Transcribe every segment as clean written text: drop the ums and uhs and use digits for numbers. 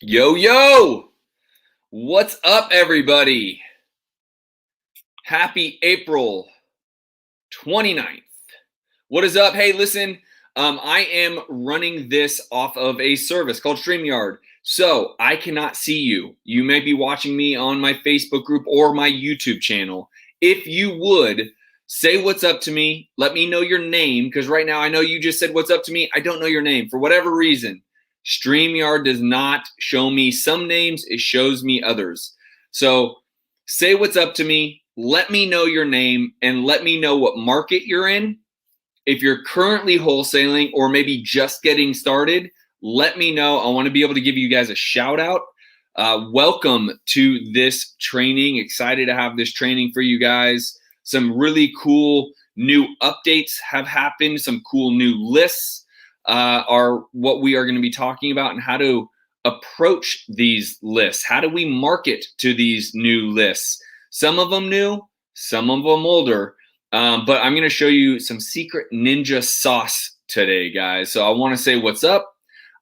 Yo, yo! What's up, everybody? Happy April 29th. What is up? Hey, listen, I am running this off of a service called StreamYard. So I cannot see you. You may be watching me on my Facebook group or my YouTube channel. If you would, say what's up to me. Let me know your name, because right now I know you just said what's up to me. I don't know your name for whatever reason. StreamYard does not show me some names, it shows me others. So say what's up to me, let me know your name, and let me know what market you're in. If you're currently wholesaling or maybe just getting started, let me know. I want to be able to give you guys a shout out. Welcome to this training. Excited to have this training for you guys. Some really cool new updates have happened. Some cool new lists are what we are going to be talking about, and how to approach these lists. How do we market to these new lists? Some of them new, some of them older. But I'm going to show you some secret ninja sauce today, guys. So I want to say what's up.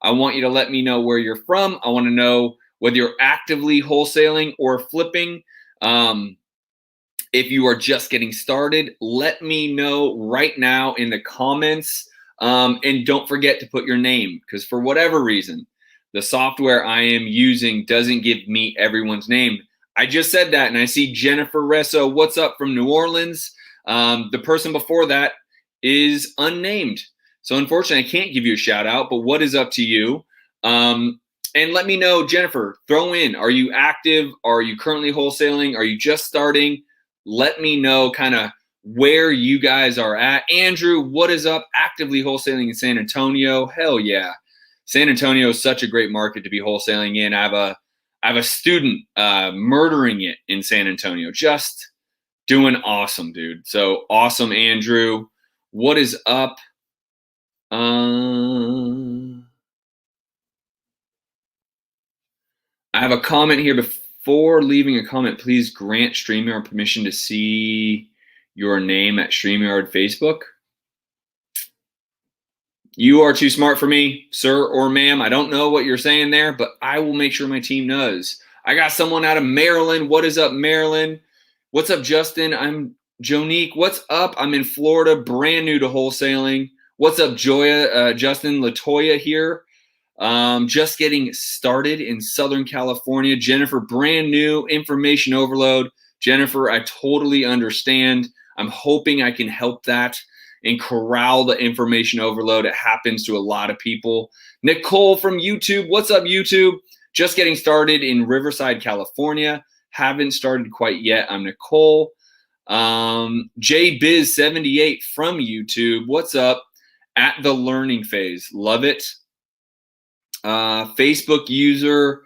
I want you to let me know where you're from. I want to know whether you're actively wholesaling or flipping. If you are just getting started, let me know right now in the comments. And don't forget to put your name, because for whatever reason, the software I am using doesn't give me everyone's name. I just said that, and I see Jennifer Resso. What's up from New Orleans? The person before that is unnamed. So unfortunately, I can't give you a shout out, but what is up to you? And let me know, Jennifer, throw in, are you active? Are you currently wholesaling? Are you just starting? Let me know kind of where you guys are at. Andrew, what is up? Actively wholesaling in San Antonio. Hell yeah. San Antonio is such a great market to be wholesaling in. I have a student murdering it in San Antonio. Just doing awesome, dude. So awesome, Andrew. What is up? I have a comment here. Before leaving a comment, please grant StreamYard permission to see your name at StreamYard Facebook. You are too smart for me, sir or ma'am. I don't know what you're saying there, but I will make sure my team knows. I got someone out of Maryland. What is up, Maryland? What's up, Justin? I'm Jonique. What's up? I'm in Florida, brand new to wholesaling. What's up, Joya? Justin Latoya here. Just getting started in Southern California. Jennifer, brand new, information overload. Jennifer, I totally understand. I'm hoping I can help that and corral the information overload. It happens to a lot of people. Nicole from YouTube. What's up, YouTube? Just getting started in Riverside, California. Haven't started quite yet. I'm Nicole. JBiz78 from YouTube. What's up? At the learning phase. Love it. Facebook user,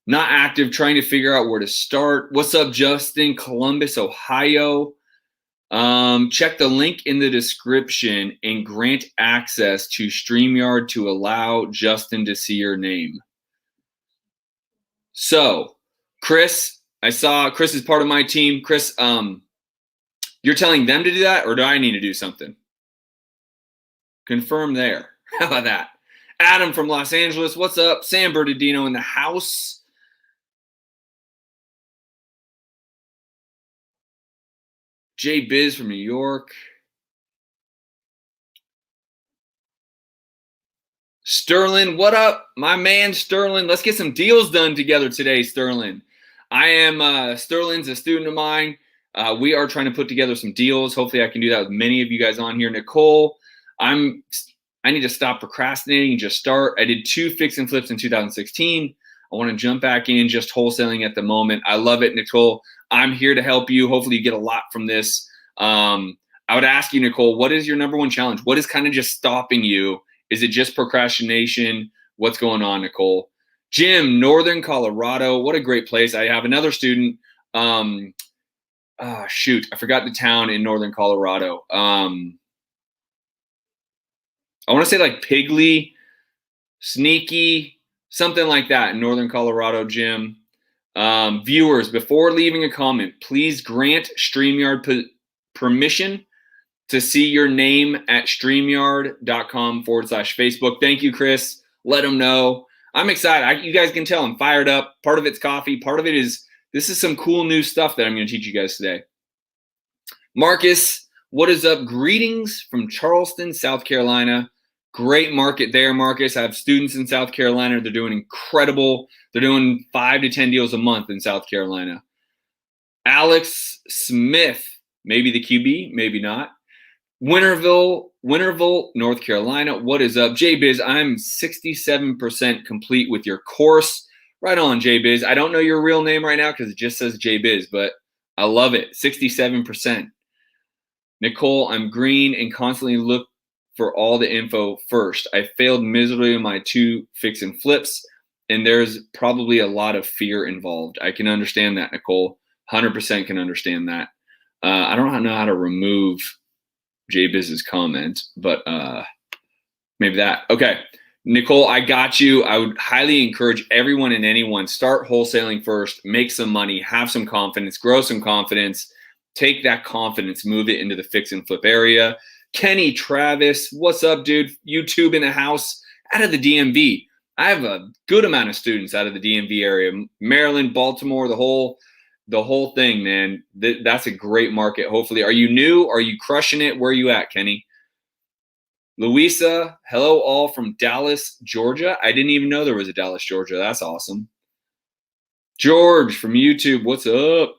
not active, trying to figure out where to start. What's up, Justin? Columbus, Ohio. Check the link in the description and grant access to StreamYard to allow Justin to see your name. So, Chris, I saw Chris is part of my team. Chris, you're telling them to do that, or do I need to do something? Confirm there. How about that? Adam from Los Angeles, what's up? Sam Bernardino in the house. Jay Biz from New York. Sterling, what up? My man Sterling. Let's get some deals done together today, Sterling. I am Sterling's a student of mine. We are trying to put together some deals. Hopefully I can do that with many of you guys on here. Nicole, I need to stop procrastinating and just start. I did 2 fix and flips in 2016. I want to jump back in just wholesaling at the moment. I love it, Nicole. I'm here to help you. Hopefully you get a lot from this. I would ask you, Nicole, what is your number one challenge? What is kind of just stopping you? Is it just procrastination? What's going on, Nicole? Jim, Northern Colorado. What a great place. I have another student. Shoot, I forgot the town in Northern Colorado. I want to say like Piggly, Sneaky, something like that in Northern Colorado, Jim. Viewers, before leaving a comment, please grant StreamYard permission to see your name at StreamYard.com/Facebook. Thank you, Chris. Let them know. I'm excited. You guys can tell I'm fired up. Part of it's coffee. Part of it is, this is some cool new stuff that I'm going to teach you guys today. Marcus, what is up? Greetings from Charleston, South Carolina. Great market there, Marcus. I have students in South Carolina. They're doing incredible. They're doing 5 to 10 deals a month in South Carolina. Alex Smith, maybe the QB, maybe not. Winterville, North Carolina. What is up? JBiz, I'm 67% complete with your course. Right on, JBiz. I don't know your real name right now because it just says JBiz, but I love it. 67%. Nicole, I'm green and constantly look for all the info first. I failed miserably in my 2 fix and flips, and there's probably a lot of fear involved. I can understand that, Nicole. 100% can understand that. I don't know how to remove JBiz's comment, but maybe that. Okay, Nicole, I got you. I would highly encourage everyone and anyone, start wholesaling first, make some money, have some confidence, grow some confidence, take that confidence, move it into the fix and flip area. Kenny Travis, what's up, dude? YouTube in the house, out of the DMV. I have a good amount of students out of the DMV area, Maryland, Baltimore, the whole thing, man. That's a great market. Hopefully, are you new? Are you crushing it? Where are you at, Kenny? Louisa, hello all from Dallas, Georgia. I didn't even know there was a Dallas, Georgia. That's awesome. George from YouTube, what's up?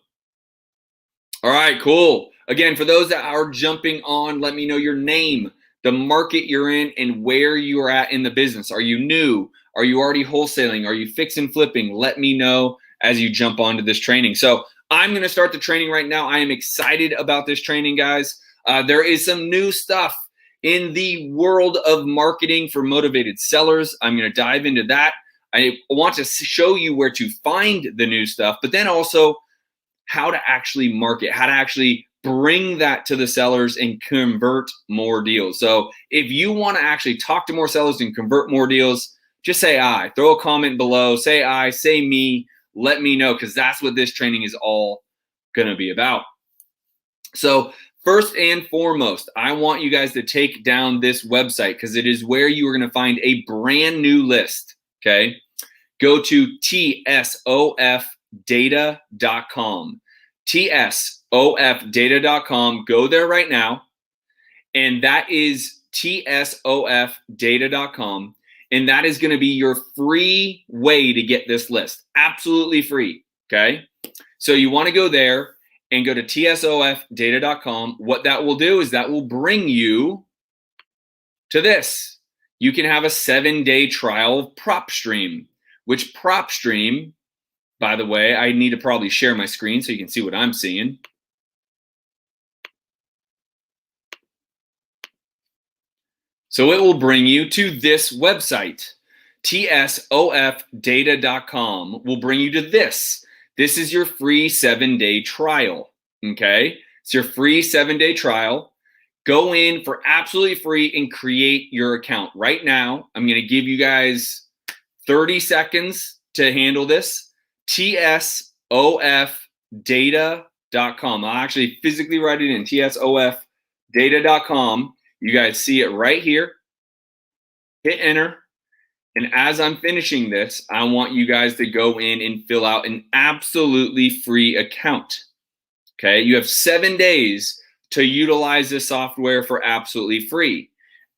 All right, cool. Again, for those that are jumping on, let me know your name, the market you're in, and where you are at in the business. Are you new? Are you already wholesaling? Are you fix and flipping? Let me know as you jump onto this training. So I'm going to start the training right now. I am excited about this training, guys. There is some new stuff in the world of marketing for motivated sellers. I'm going to dive into that. I want to show you where to find the new stuff, but then also how to actually market, how to actually bring that to the sellers and convert more deals. So if you want to actually talk to more sellers and convert more deals, just say I. Throw a comment below, say I, say me, let me know, because that's what this training is all going to be about. So first and foremost, I want you guys to take down this website because it is where you are going to find a brand new list, okay? Go to tsofdata.com. tsofdata.com. Go there right now. And that is tsofdata.com. And that is going to be your free way to get this list. Absolutely free. Okay. So you want to go there and go to tsofdata.com. What that will do is that will bring you to this. You can have a 7-day trial of PropStream, which PropStream, by the way, I need to probably share my screen so you can see what I'm seeing. So it will bring you to this website. tsofdata.com will bring you to this. This is your free 7-day trial, okay? It's your free 7-day trial. Go in for absolutely free and create your account. Right now, I'm going to give you guys 30 seconds to handle this. tsofdata.com. I'll actually physically write it in, tsofdata.com. You guys see it right here. Hit enter. And as I'm finishing this, I want you guys to go in and fill out an absolutely free account. Okay, you have 7 days to utilize this software for absolutely free.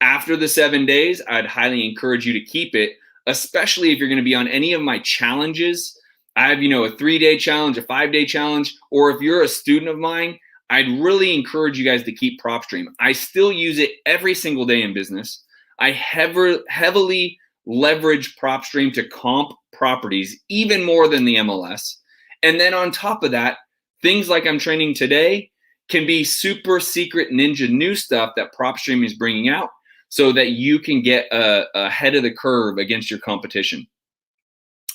After the 7 days, I'd highly encourage you to keep it, especially if you're going to be on any of my challenges. I have, a 3-day challenge, a 5-day challenge, or if you're a student of mine, I'd really encourage you guys to keep PropStream. I still use it every single day in business. I heavily leverage PropStream to comp properties even more than the MLS. And then on top of that, things like I'm training today can be super secret ninja new stuff that PropStream is bringing out so that you can get ahead of the curve against your competition.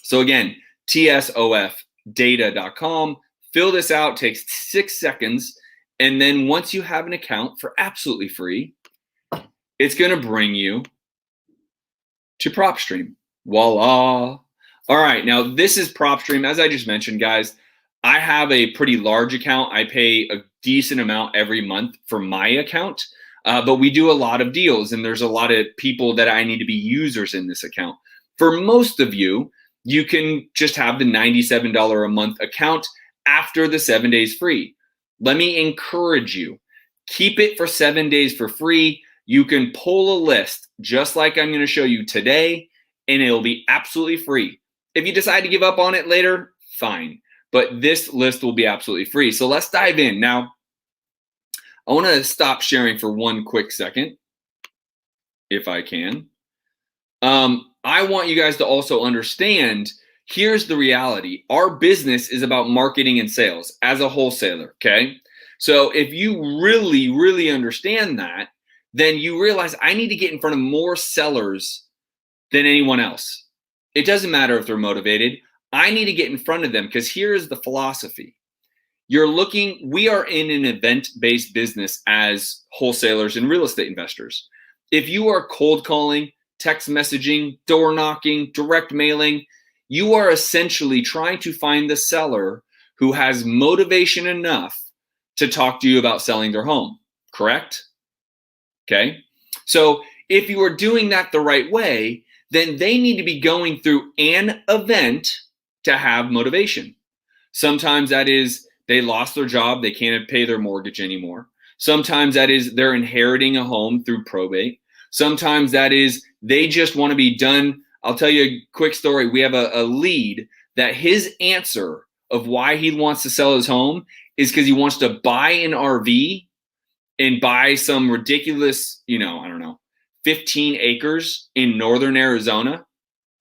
So again, tsofdata.com. Fill this out, takes 6 seconds. And then once you have an account for absolutely free, it's going to bring you to PropStream. Voila. All right, now this is PropStream. As I just mentioned, guys, I have a pretty large account. I pay a decent amount every month for my account, but we do a lot of deals, and there's a lot of people that I need to be users in this account. For most of you, you can just have the $97 a month account after the 7 days free. Let me encourage you, keep it for 7 days for free. You can pull a list just like I'm going to show you today, and it'll be absolutely free. If you decide to give up on it later, fine. But this list will be absolutely free. So let's dive in. Now, I want to stop sharing for one quick second, if I can. I want you guys to also understand, here's the reality. Our business is about marketing and sales as a wholesaler, okay? So if you really, really understand that, then you realize I need to get in front of more sellers than anyone else. It doesn't matter if they're motivated. I need to get in front of them because here's the philosophy. We are in an event-based business as wholesalers and real estate investors. If you are cold calling, text messaging, door knocking, direct mailing, you are essentially trying to find the seller who has motivation enough to talk to you about selling their home, correct? Okay. So if you are doing that the right way, then they need to be going through an event to have motivation. Sometimes that is they lost their job, they can't pay their mortgage anymore. Sometimes that is they're inheriting a home through probate. Sometimes that is they just want to be done. I'll tell you a quick story. We have a lead that his answer of why he wants to sell his home is because he wants to buy an RV and buy some ridiculous, I don't know, 15 acres in northern Arizona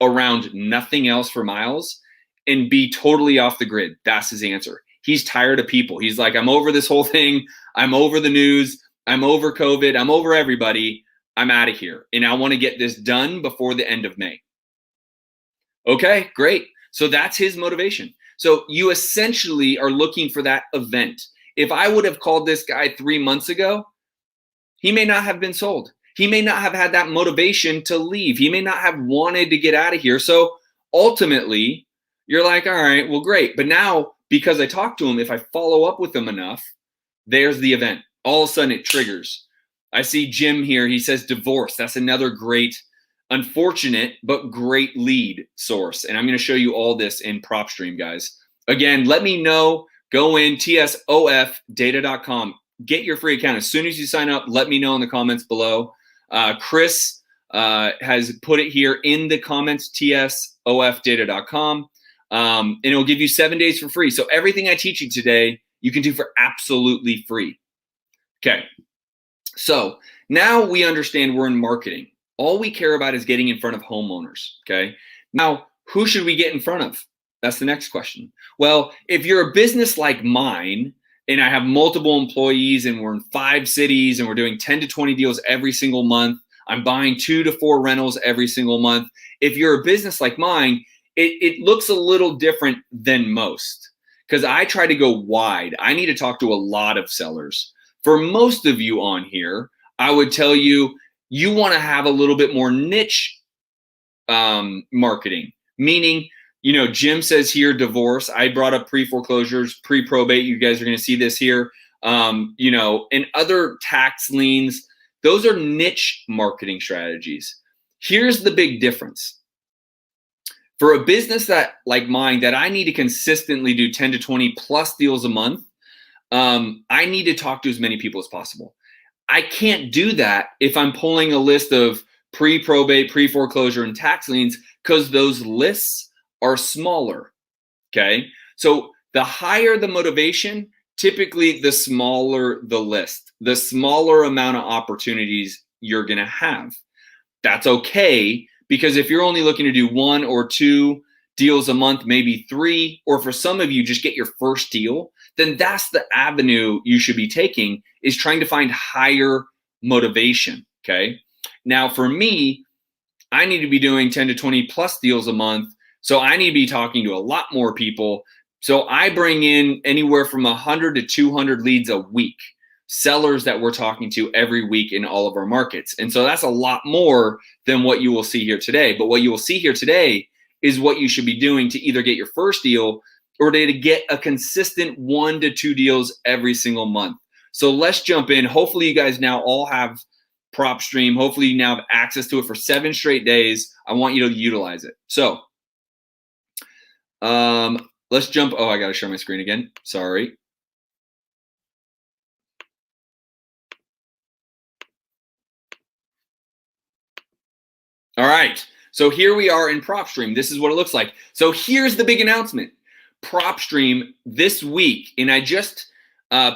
around nothing else for miles and be totally off the grid. That's his answer. He's tired of people. He's like, I'm over this whole thing. I'm over the news. I'm over COVID. I'm over everybody. I'm out of here. And I want to get this done before the end of May. Okay, great. So that's his motivation. So you essentially are looking for that event. If I would have called this guy 3 months ago, he may not have been sold. He may not have had that motivation to leave. He may not have wanted to get out of here. So ultimately, you're like, all right, well, great. But now, because I talked to him, if I follow up with him enough, there's the event. All of a sudden, it triggers. I see Jim here. He says divorce. That's another great, unfortunate, but great lead source. And I'm going to show you all this in PropStream, guys. Again, let me know. Go in tsofdata.com. Get your free account. As soon as you sign up, let me know in the comments below. Chris has put it here in the comments, tsofdata.com. And it'll give you 7 days for free. So everything I teach you today, you can do for absolutely free. Okay. So now we understand we're in marketing. All we care about is getting in front of homeowners. Okay. Now, who should we get in front of? That's the next question. Well, if you're a business like mine, and I have multiple employees and we're in 5 cities and we're doing 10 to 20 deals every single month, I'm buying 2 to 4 rentals every single month. If you're a business like mine, it looks a little different than most because I try to go wide. I need to talk to a lot of sellers. For most of you on here, I would tell you, you want to have a little bit more niche marketing, meaning, Jim says here, divorce. I brought up pre-foreclosures, pre-probate. You guys are going to see this here. And other tax liens. Those are niche marketing strategies. Here's the big difference. For a business that like mine, that I need to consistently do 10 to 20 plus deals a month, I need to talk to as many people as possible. I can't do that if I'm pulling a list of pre-probate, pre-foreclosure, and tax liens because those lists are smaller, okay? So the higher the motivation, typically the smaller the list, the smaller amount of opportunities you're gonna have. That's okay, because if you're only looking to do 1 or 2 deals a month, maybe 3, or for some of you, just get your first deal, then that's the avenue you should be taking, is trying to find higher motivation, okay? Now for me, I need to be doing 10 to 20 plus deals a month. So I need to be talking to a lot more people. So I bring in anywhere from 100 to 200 leads a week, sellers that we're talking to every week in all of our markets. And so that's a lot more than what you will see here today. But what you will see here today is what you should be doing to either get your first deal or to get a consistent 1 to 2 deals every single month. So let's jump in. Hopefully you guys now all have PropStream. Hopefully you now have access to it for 7 straight days. I want you to utilize it. So let's jump. Oh, I got to share my screen again. Sorry. All right. So here we are in PropStream. This is what it looks like. So here's the big announcement. PropStream this week, and I just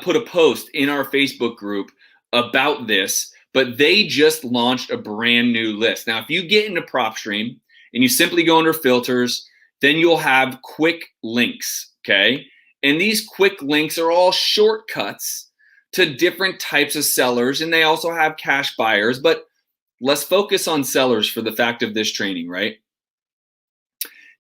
put a post in our Facebook group about this, but they just launched a brand new list. Now, if you get into PropStream and you simply go under filters, then you'll have quick links, okay? And these quick links are all shortcuts to different types of sellers, and they also have cash buyers, but let's focus on sellers for the fact of this training, right?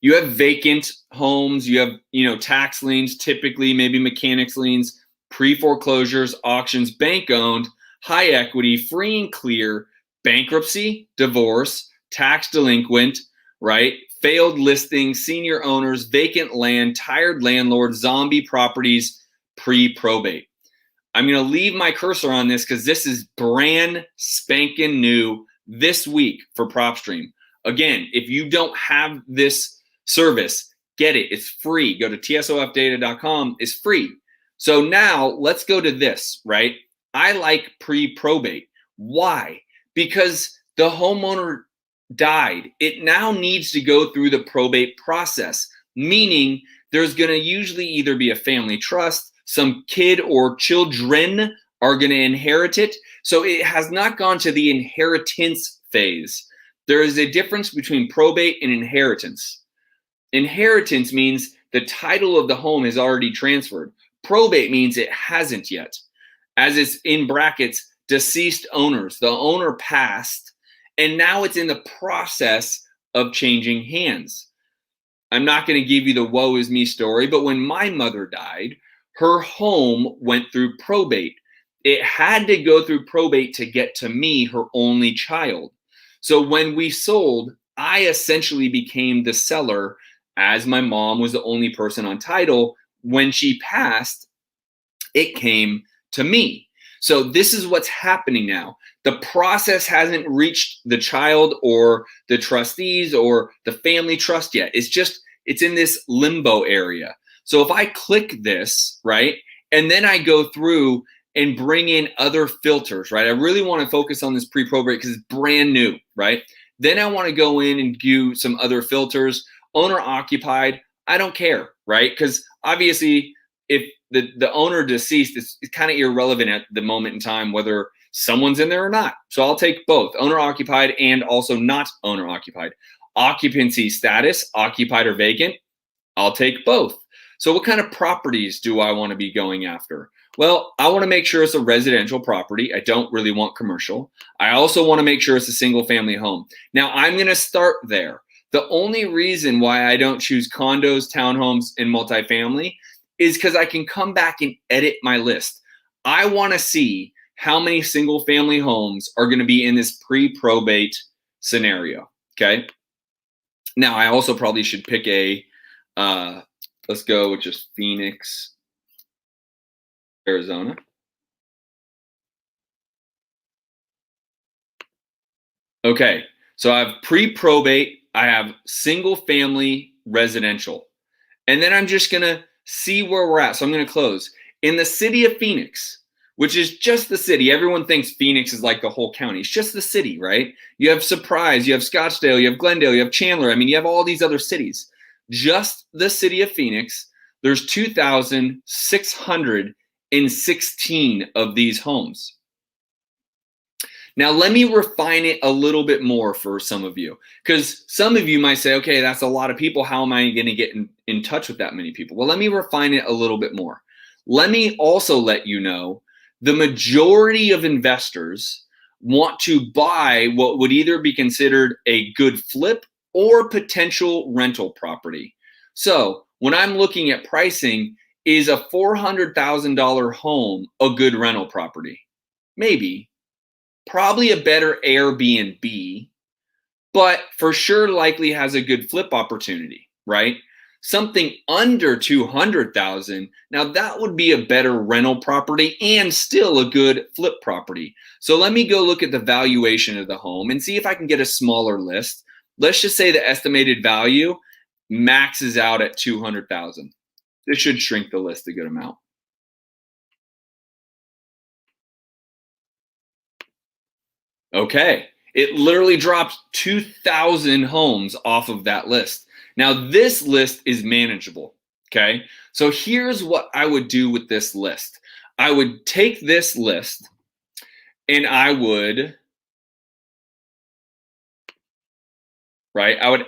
You have vacant homes, you have, tax liens, typically maybe mechanics liens, pre-foreclosures, auctions, bank owned, high equity, free and clear, bankruptcy, divorce, tax delinquent, right? Failed listings, senior owners, vacant land, tired landlords, zombie properties, pre-probate. I'm going to leave my cursor on this because this is brand spanking new this week for PropStream. Again, if you don't have this service, get it. It's free. Go to tsofdata.com. It's free. So now let's go to this, right? I like pre-probate. Why? Because the homeowner died. It now needs to go through the probate process, meaning there's going to usually either be a family trust, some kid or children are going to inherit it. So it has not gone to the inheritance phase. There is a difference between probate and inheritance. Inheritance means the title of the home is already transferred. Probate means it hasn't yet. As it's in brackets, deceased owners. The owner passed, and now it's in the process of changing hands. I'm not going to give you the woe is me story, but when my mother died, her home went through probate. It had to go through probate to get to me, her only child. So when we sold, I essentially became the seller as my mom was the only person on title. When she passed, it came to me. So this is what's happening now. The process hasn't reached the child or the trustees or the family trust yet. It's in this limbo area. So if I click this, right, and then I go through and bring in other filters, right? I really want to focus on this pre-probate because it's brand new, right? Then I want to go in and do some other filters. Owner occupied, I don't care, right? Because obviously if the owner deceased, it's kind of irrelevant at the moment in time whether someone's in there or not. So I'll take both, owner occupied and also not owner occupied. Occupancy status, occupied or vacant, I'll take both. So what kind of properties do I want to be going after? Well, I want to make sure it's a residential property. I don't really want commercial. I also want to make sure it's a single family home. Now I'm going to start there. The only reason why I don't choose condos, townhomes, and multifamily is because I can come back and edit my list. I want to see how many single family homes are going to be in this pre-probate scenario, okay? Now I also probably should pick a, let's go with just Phoenix, Arizona. Okay, so I have pre-probate, I have single family residential, and then I'm just gonna see where we're at. So I'm gonna close. In the city of Phoenix, which is just the city, everyone thinks Phoenix is like the whole county. It's just the city, right? You have Surprise, you have Scottsdale, you have Glendale, you have Chandler. I mean, you have all these other cities. Just the city of Phoenix, there's 2,616 of these homes. Now, let me refine it a little bit more for some of you, because some of you might say, okay, that's a lot of people. How am I going to get in touch with that many people? Well, let me refine it a little bit more. Let me also let you know the majority of investors want to buy what would either be considered a good flip or potential rental property. So when I'm looking at pricing, is a $400,000 home a good rental property? Maybe. Probably a better Airbnb, but for sure likely has a good flip opportunity, right? something under 200,000, now that would be a better rental property and still a good flip property. So let me go look at the valuation of the home and see if I can get a smaller list. Let's just say the estimated value maxes out at 200,000. This should shrink the list a good amount. Okay, it literally dropped 2,000 homes off of that list. Now, this list is manageable. Okay, so here's what I would do with this list. I would take this list and I would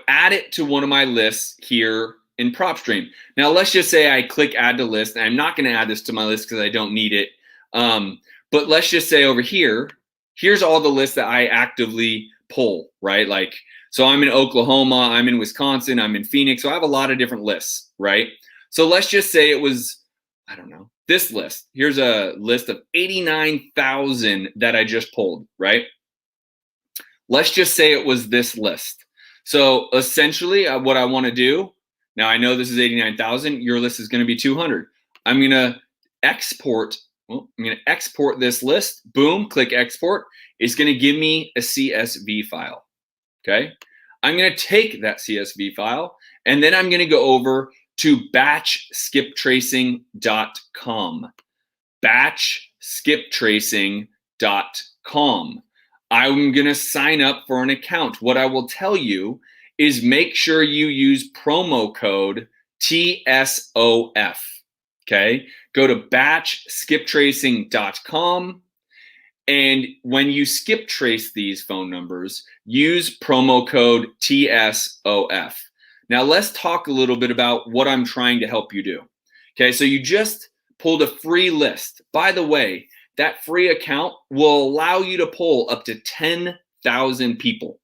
add it to one of my lists here in PropStream. Now, let's just say I click add to list, and I'm not going to add this to my list because I don't need it. But let's just say over here, here's all the lists that I actively pull, right? Like, so I'm in Oklahoma, I'm in Wisconsin, I'm in Phoenix. So I have a lot of different lists, right? So let's just say it was, I don't know, this list. Here's a list of 89,000 that I just pulled, right? Let's just say it was this list. So essentially what I want to do, now I know this is 89,000, your list is going to be 200. I'm going to export this list. Boom, click export. It's going to give me a CSV file. Okay. I'm going to take that CSV file and then I'm going to go over to batchskiptracing.com. Batchskiptracing.com. I'm going to sign up for an account. What I will tell you is make sure you use promo code TSOF. Okay. Go to batchskiptracing.com. And when you skip trace these phone numbers, use promo code TSOF. Now let's talk a little bit about what I'm trying to help you do. Okay. So you just pulled a free list. By the way, that free account will allow you to pull up to 10,000 people.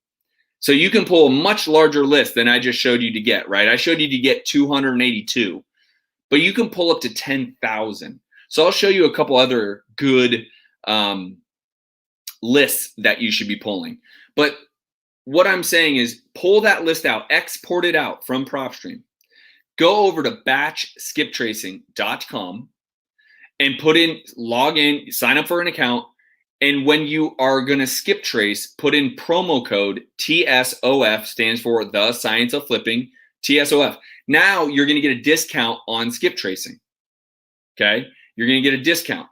So you can pull a much larger list than I just showed you to get, right? I showed you to get 282, but you can pull up to 10,000. So I'll show you a couple other good lists that you should be pulling. But what I'm saying is pull that list out, export it out from PropStream. Go over to batchskiptracing.com and log in, sign up for an account. And when you are going to skip trace, put in promo code TSOF, stands for the science of flipping, TSOF. Now you're going to get a discount on skip tracing. Okay. You're going to get a discount.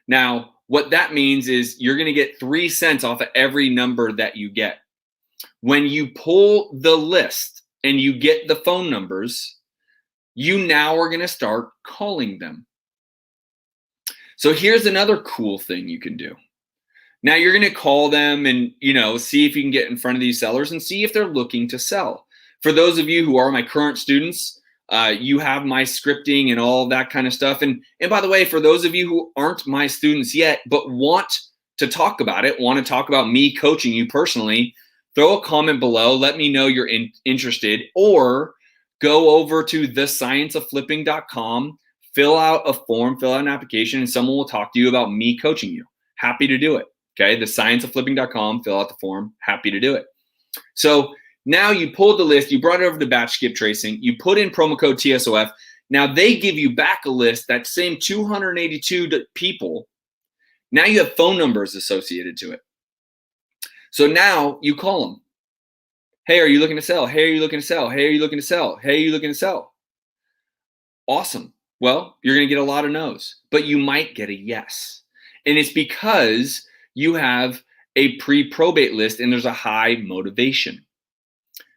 Now, what that means is you're going to get 3 cents off of every number that you get. When you pull the list and you get the phone numbers, you now are going to start calling them. So here's another cool thing you can do. Now you're going to call them and, see if you can get in front of these sellers and see if they're looking to sell. For those of you who are my current students, you have my scripting and all that kind of stuff. And by the way, for those of you who aren't my students yet, but want to talk about it, want to talk about me coaching you personally, throw a comment below. Let me know you're interested, or go over to thescienceofflipping.com, fill out a form, fill out an application, and someone will talk to you about me coaching you. Happy to do it. Okay, thescienceofflipping.com, fill out the form. Happy to do it. So now you pulled the list, you brought it over to batch skip tracing, you put in promo code TSOF. Now they give you back a list, that same 282 people. Now you have phone numbers associated to it. So now you call them. Hey, are you looking to sell? Hey, are you looking to sell? Hey, are you looking to sell? Hey, are you looking to sell? Awesome. Well, you're going to get a lot of no's, but you might get a yes. And it's because you have a pre-probate list and there's a high motivation.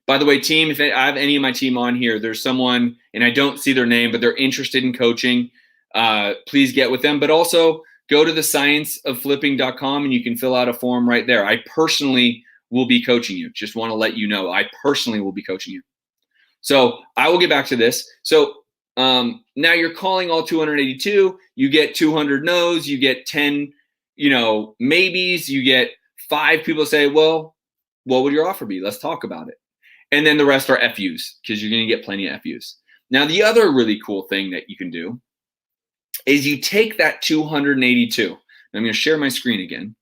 By the way, team, if I have any of my team on here, there's someone, and I don't see their name, but they're interested in coaching, please get with them. But also go to thescienceofflipping.com and you can fill out a form right there. I personally will be coaching you. Just want to let you know, I personally will be coaching you. So I will get back to this. So now you're calling all 282, you get 200 no's, you get 10, maybes, you get 5 people say, well, what would your offer be? Let's talk about it. And then the rest are FUs, because you're going to get plenty of FUs. Now, the other really cool thing that you can do is you take that 282. I'm going to share my screen again.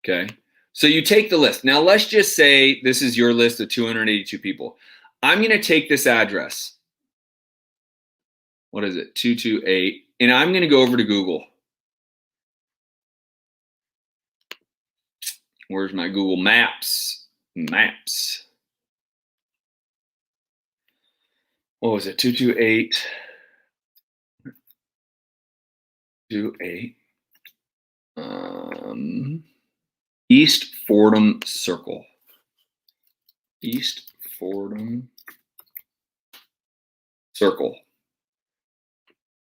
Okay. So you take the list. Now let's just say this is your list of 282 people. I'm going to take this address. What is it? 228. And I'm going to go over to Google. Where's my Google Maps? Maps. What was it? 228. 28. East Fordham Circle. East Fordham Circle.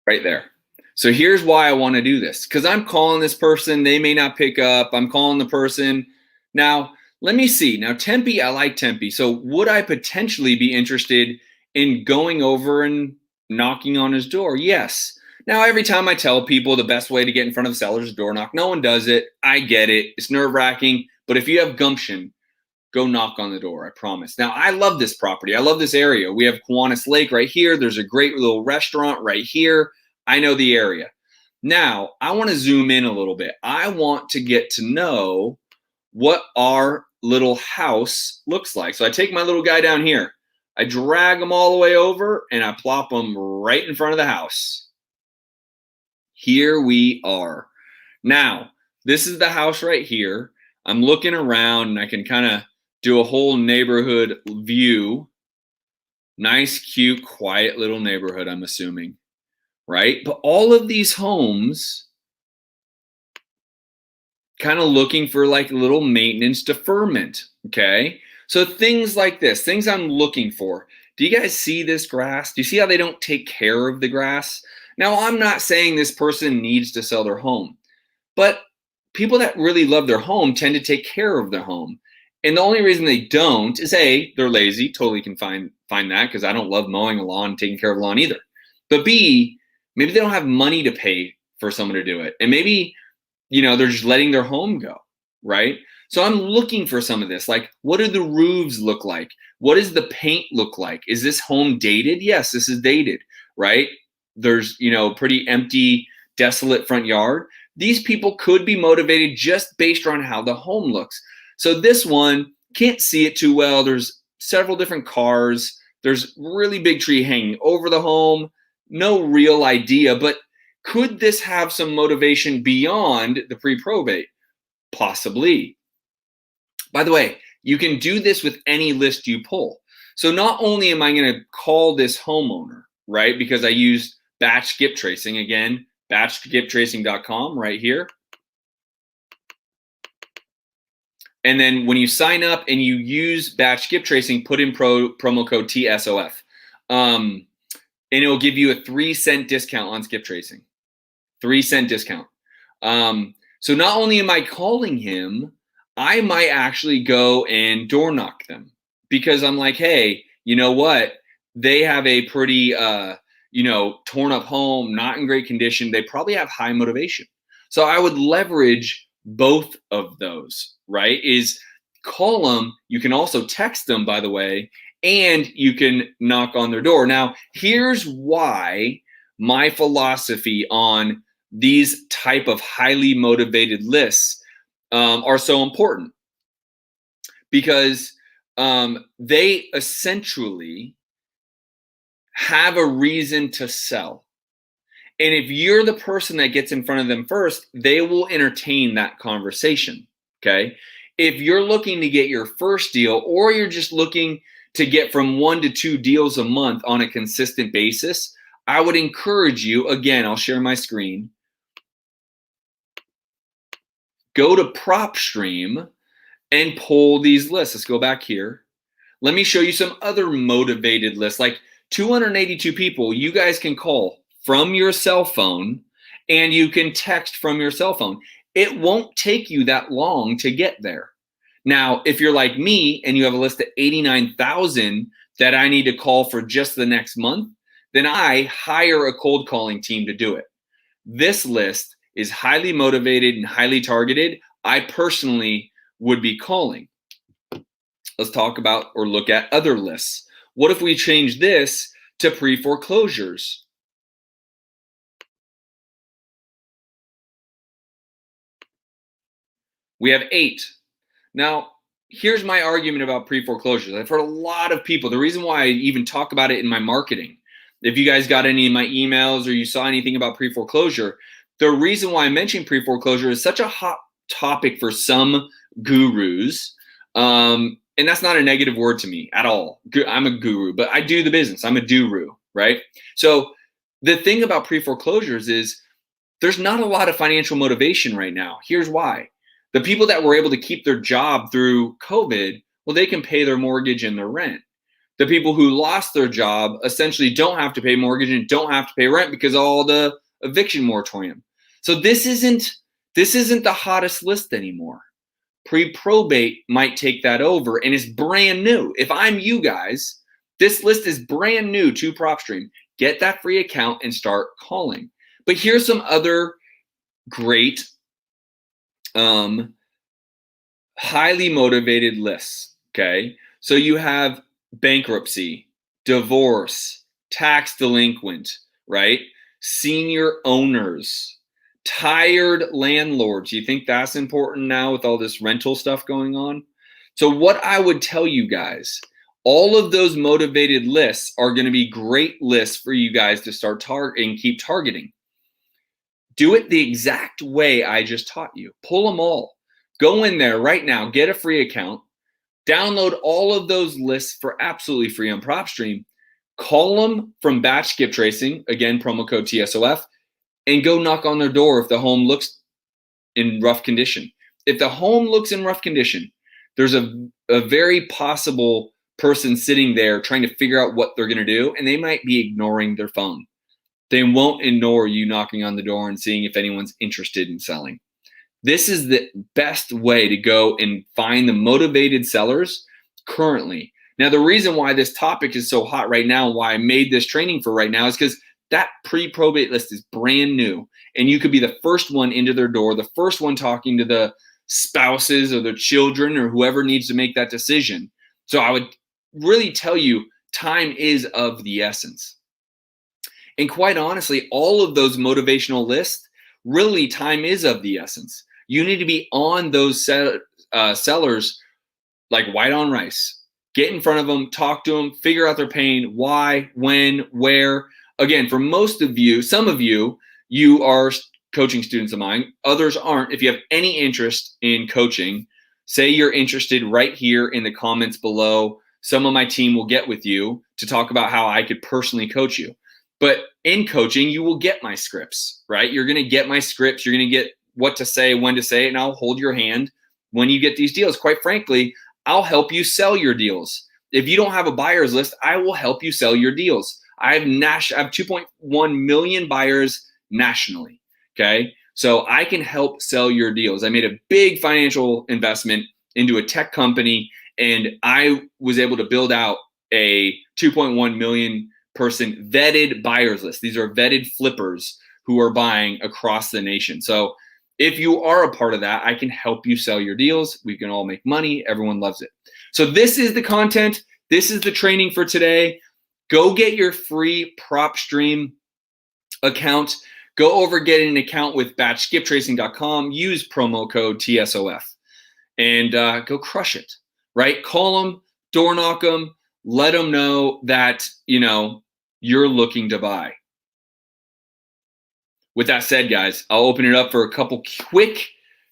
Right there. So here's why I want to do this. Because I'm calling this person. They may not pick up. I'm calling the person. Now, let me see. Now, Tempe, I like Tempe. So would I potentially be interested in going over and knocking on his door? Yes. Now, every time I tell people the best way to get in front of the seller's is door knock, no one does it. I get it. It's nerve-wracking. But if you have gumption, go knock on the door, I promise. Now, I love this property. I love this area. We have Kiwanis Lake right here. There's a great little restaurant right here. I know the area. Now, I want to zoom in a little bit. I want to get to know what our little house looks like. So I take my little guy down here. I drag him all the way over, and I plop him right in front of the house. Here we are. Now, this is the house right here. I'm looking around, and I can kind of do a whole neighborhood view. Nice, cute, quiet little neighborhood, I'm assuming, right? But all of these homes kind of looking for like a little maintenance deferment, okay? So things like this, things I'm looking for. Do you guys see this grass? Do you see how they don't take care of the grass? Now, I'm not saying this person needs to sell their home, but people that really love their home tend to take care of their home. And the only reason they don't is A, they're lazy. Totally can find that, because I don't love mowing a lawn and taking care of a lawn either. But B, maybe they don't have money to pay for someone to do it. And maybe, they're just letting their home go, right? So I'm looking for some of this. Like, what do the roofs look like? What does the paint look like? Is this home dated? Yes, this is dated, right? There's, pretty empty, desolate front yard. These people could be motivated just based on how the home looks. So this one, can't see it too well. There's several different cars. There's really big tree hanging over the home. No real idea, but could this have some motivation beyond the pre-probate? Possibly. By the way, you can do this with any list you pull. So not only am I going to call this homeowner, right? Because I used batch skip tracing, again, batchskiptracing.com right here. And then when you sign up and you use batch skip tracing, put in promo code TSOF. And it'll give you a 3-cent discount on skip tracing. 3-cent discount. So not only am I calling him, I might actually go and door knock them, because I'm like, hey, you know what? They have a pretty, torn up home, not in great condition. They probably have high motivation. So I would leverage both of those, right? Is call them. You can also text them, by the way, and you can knock on their door. Now, here's why my philosophy on these type of highly motivated lists are so important, because they essentially have a reason to sell. And if you're the person that gets in front of them first, they will entertain that conversation, okay? If you're looking to get your first deal, or you're just looking to get from 1 to 2 deals a month on a consistent basis, I would encourage you, again, I'll share my screen. Go to PropStream and pull these lists. Let's go back here. Let me show you some other motivated lists. Like 282 people, you guys can call from your cell phone, and you can text from your cell phone. It won't take you that long to get there. Now, if you're like me and you have a list of 89,000 that I need to call for just the next month, then I hire a cold calling team to do it. This list is highly motivated and highly targeted. I personally would be calling. Let's talk about or look at other lists. What if we change this to pre-foreclosures? We have 8. Now, here's my argument about pre-foreclosures. I've heard a lot of people, the reason why I even talk about it in my marketing, if you guys got any of my emails or you saw anything about pre-foreclosure, the reason why I mention pre-foreclosure is such a hot topic for some gurus. And that's not a negative word to me at all. I'm a guru, but I do the business. I'm a guru, right? So the thing about pre-foreclosures is there's not a lot of financial motivation right now. Here's why. The people that were able to keep their job through COVID, well, they can pay their mortgage and their rent. The people who lost their job essentially don't have to pay mortgage and don't have to pay rent because of all the eviction moratorium. So this isn't the hottest list anymore. Pre-probate might take that over, and it's brand new. If I'm you guys, this list is brand new to PropStream. Get that free account and start calling. But here's some other great highly motivated lists. Okay, so you have bankruptcy, divorce, tax delinquent, right? Senior owners, tired landlords. You think that's important now with all this rental stuff going on? So what I would tell you guys, all of those motivated lists are going to be great lists for you guys to start targeting and keep targeting. Do it the exact way I just taught you. Pull them all. Go in there right now, get a free account, download all of those lists for absolutely free on PropStream, call them from batch skip tracing, again, promo code TSOF, and go knock on their door if the home looks in rough condition. If the home looks in rough condition, there's a very possible person sitting there trying to figure out what they're going to do, and they might be ignoring their phone. They won't ignore you knocking on the door and seeing if anyone's interested in selling. This is the best way to go and find the motivated sellers currently. Now, the reason why this topic is so hot right now, why I made this training for right now, is because that pre-probate list is brand new, and you could be the first one into their door, the first one talking to the spouses or their children or whoever needs to make that decision. So I would really tell you, time is of the essence. And quite honestly, all of those motivational lists, really time is of the essence. You need to be on those sellers like white on rice. Get in front of them, talk to them, figure out their pain, why, when, where. Again, for most of you, some of you, you are coaching students of mine. Others aren't. If you have any interest in coaching, say you're interested right here in the comments below. Some of my team will get with you to talk about how I could personally coach you. But in coaching, you will get my scripts, right? You're going to get my scripts. You're going to get what to say, when to say it, and I'll hold your hand when you get these deals. Quite frankly, I'll help you sell your deals. If you don't have a buyer's list, I will help you sell your deals. I have 2.1 million buyers nationally, okay? So I can help sell your deals. I made a big financial investment into a tech company, and I was able to build out a 2.1 million person vetted buyers list. These are vetted flippers who are buying across the nation. So if you are a part of that, I can help you sell your deals. We can all make money. Everyone loves it. So this is the content. This is the training for today. Go get your free PropStream account. Go over, get an account with batchskiptracing.com. Use promo code TSOF and go crush it, right? Call them, door knock them, let them know that, you're looking to buy. With that said, guys, I'll open it up for a couple quick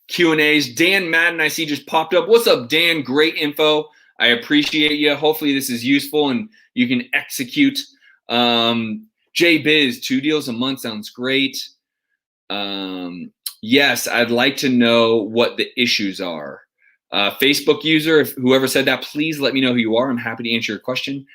Q&As. Dan Madden, I see, just popped up. What's up, Dan? Great info. I appreciate you. Hopefully this is useful and you can execute. Jay Biz, 2 deals a month sounds great. Yes, I'd like to know what the issues are. Facebook user, if whoever said that, please let me know who you are. I'm happy to answer your question.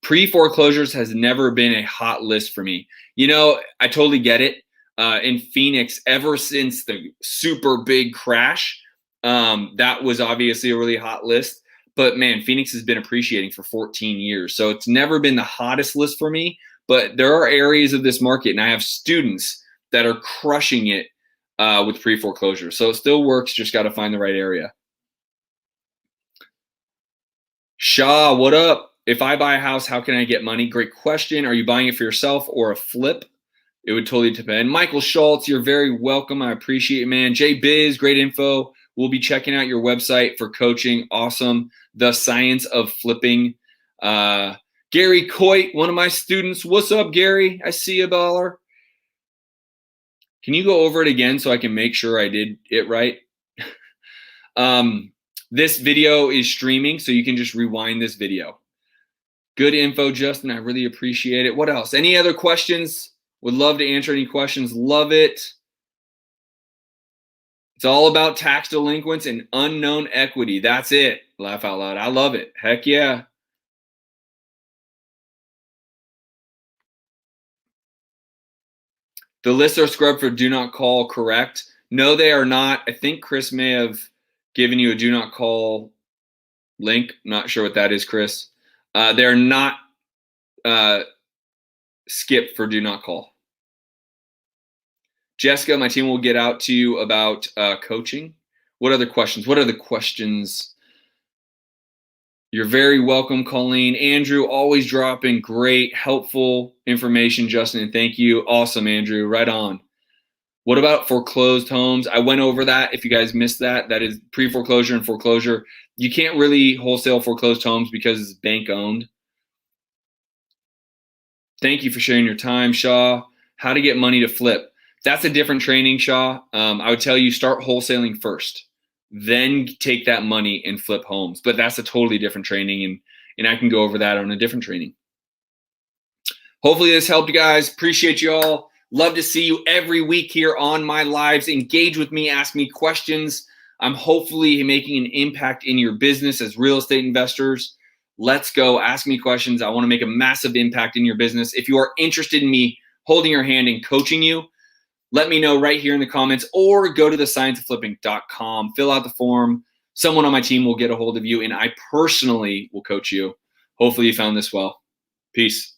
Pre-foreclosures has never been a hot list for me. I totally get it. In Phoenix, ever since the super big crash, that was obviously a really hot list. But man, Phoenix has been appreciating for 14 years. So it's never been the hottest list for me. But there are areas of this market, and I have students that are crushing it with pre-foreclosure. So it still works, just got to find the right area. Shaw, what up? If I buy a house, how can I get money? Great question. Are you buying it for yourself or a flip? It would totally depend. Michael Schultz, you're very welcome. I appreciate it, man. Jay Biz, great info. will be checking out your website for coaching. Awesome. The Science of Flipping. Gary Coit, one of my students. What's up, Gary? I see you, baller. Can you go over it again so I can make sure I did it right? This video is streaming, so you can just rewind this video. Good info, Justin. I really appreciate it. What else? Any other questions? Would love to answer any questions. Love it. It's all about tax delinquents and unknown equity. That's it. Laugh out loud. I love it. Heck yeah. The lists are scrubbed for do not call, correct? No, they are not. I think Chris may have given you a do not call link. I'm not sure what that is, Chris. They're not skipped for do not call. Jessica, my team will get out to you about coaching. What other questions? What are the questions? You're very welcome, Colleen. Andrew, always dropping great, helpful information, Justin, and thank you. Awesome, Andrew. Right on. What about foreclosed homes? I went over that. If you guys missed that, that is pre-foreclosure and foreclosure. You can't really wholesale foreclosed homes because it's bank owned. Thank you for sharing your time, Shaw. How to get money to flip. That's a different training, Shaw. I would tell you start wholesaling first, then take that money and flip homes. But that's a totally different training, and I can go over that on a different training. Hopefully this helped you guys. Appreciate you all. Love to see you every week here on my lives. Engage with me, ask me questions. I'm hopefully making an impact in your business as real estate investors. Let's go. Ask me questions. I want to make a massive impact in your business. If you are interested in me holding your hand and coaching you, let me know right here in the comments or go to thescienceofflipping.com. Fill out the form. Someone on my team will get a hold of you, and I personally will coach you. Hopefully you found this well. Peace.